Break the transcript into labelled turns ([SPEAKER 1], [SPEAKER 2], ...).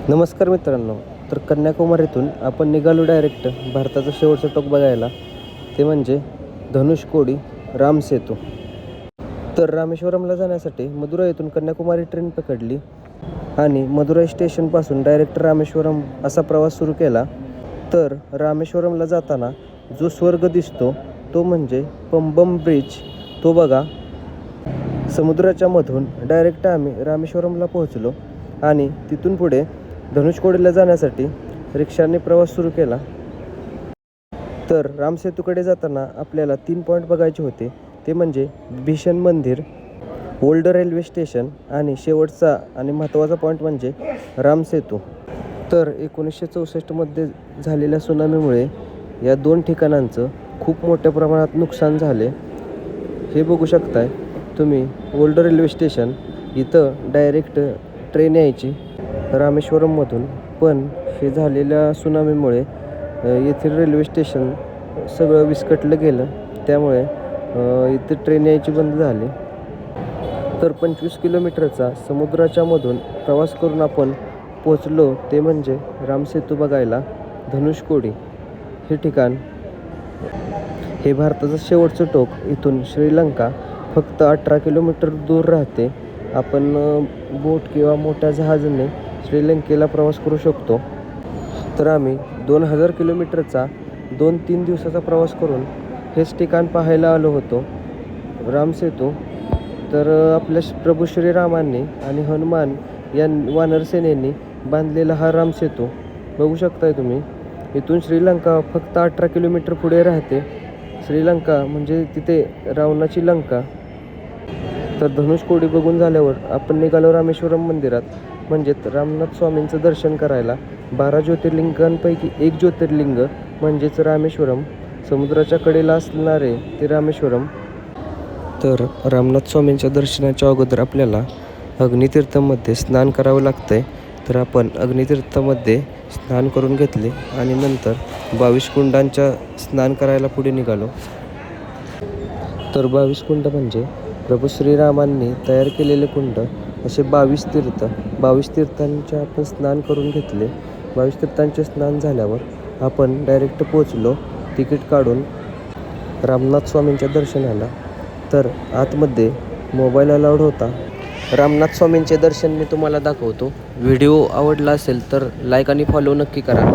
[SPEAKER 1] नमस्कार मित्रांनो. तर कन्याकुमारीतून आपण निघालो डायरेक्ट भारताचं शेवटचं टोक बघायला, ते म्हणजे धनुषकोडी रामसेतू. तर रामेश्वरमला जाण्यासाठी मदुराई येथून कन्याकुमारी ट्रेन पकडली आणि मदुराई स्टेशनपासून डायरेक्ट रामेश्वरम असा प्रवास सुरू केला. तर रामेश्वरमला जाताना जो स्वर्ग दिसतो तो म्हणजे पंबम ब्रिज, तो बघा. समुद्राच्या मधून डायरेक्ट आम्ही रामेश्वरमला पोहोचलो आणि तिथून पुढे धनुषकोडीला जाण्यासाठी रिक्षाने प्रवास सुरू केला. तर रामसेतूकडे जाताना आपल्याला 3 पॉईंट बघायचे होते, ते म्हणजे भीषण मंदिर, ओल्ड रेल्वे स्टेशन आणि शेवटचा आणि महत्त्वाचा पॉईंट म्हणजे रामसेतू. तर 1964मध्ये झालेल्या सुनामीमुळे या 2 ठिकाणांचं खूप मोठ्या प्रमाणात नुकसान झाले. हे बघू शकताय तुम्ही. ओल्ड रेल्वे स्टेशन इथं डायरेक्ट ट्रेन यायची रामेश्वरममधून, पण हे झालेल्या सुनामीमुळे येथील रेल्वे स्टेशन सगळं विस्कटलं गेलं, त्यामुळे इथे ट्रेन यायची बंद झाली. तर 25 किलोमीटरचा समुद्राच्या मधून प्रवास करून आपण पोचलो, ते म्हणजे रामसेतू बघायला. धनुषकोडी हे ठिकाण, हे भारताचं शेवटचं टोक. इथून श्रीलंका फक्त 18 किलोमीटर दूर राहते. आपण बोट किंवा मोठ्या जहाजाने श्रीलंकेला प्रवास करू शकतो. तर आम्ही 2000 किलोमीटरचा 2-3 दिवसाचा प्रवास करून हेच ठिकाण पाहायला आलो होतो, रामसेतू. तर आपल्या प्रभू श्रीरामांनी आणि हनुमान या वानरसेनेनी बांधलेला हा रामसेतू बघू शकताय तुम्ही. इथून श्रीलंका फक्त 18 किलोमीटर पुढे राहते. श्रीलंका म्हणजे तिथे रावणाची लंका. तर धनुषकोडी बघून झाल्यावर आपण निघालो रामेश्वरम मंदिरात, म्हणजेच रामनाथ स्वामींचं दर्शन करायला. 12 ज्योतिर्लिंगांपैकी एक ज्योतिर्लिंग म्हणजेच रामेश्वरम, समुद्राच्या कडेला असणारे ते रामेश्वरम. तर रामनाथ स्वामींच्या दर्शनाच्या अगोदर आपल्याला अग्नितीर्थामध्ये स्नान करावं लागतं आहे. तर आपण अग्नितीर्थामध्ये स्नान करून घेतले आणि नंतर 22 कुंडांच्या स्नान करायला पुढे निघालो. तर 22 कुंड म्हणजे प्रभू श्रीरामांनी तयार केलेले कुंड, असे 22 तीर्थ. 22 तीर्थांचे आपण स्नान करून घेतले. 22 तीर्थांचे स्नान झाल्यावर आपण डायरेक्ट पोचलो तिकीट काढून रामनाथ स्वामींच्या दर्शनाला. तर आतमध्ये मोबाईल अलाउड होता. रामनाथ स्वामींचे दर्शन मी तुम्हाला दाखवतो. व्हिडिओ आवडला असेल तर लाईक आणि फॉलो नक्की करा.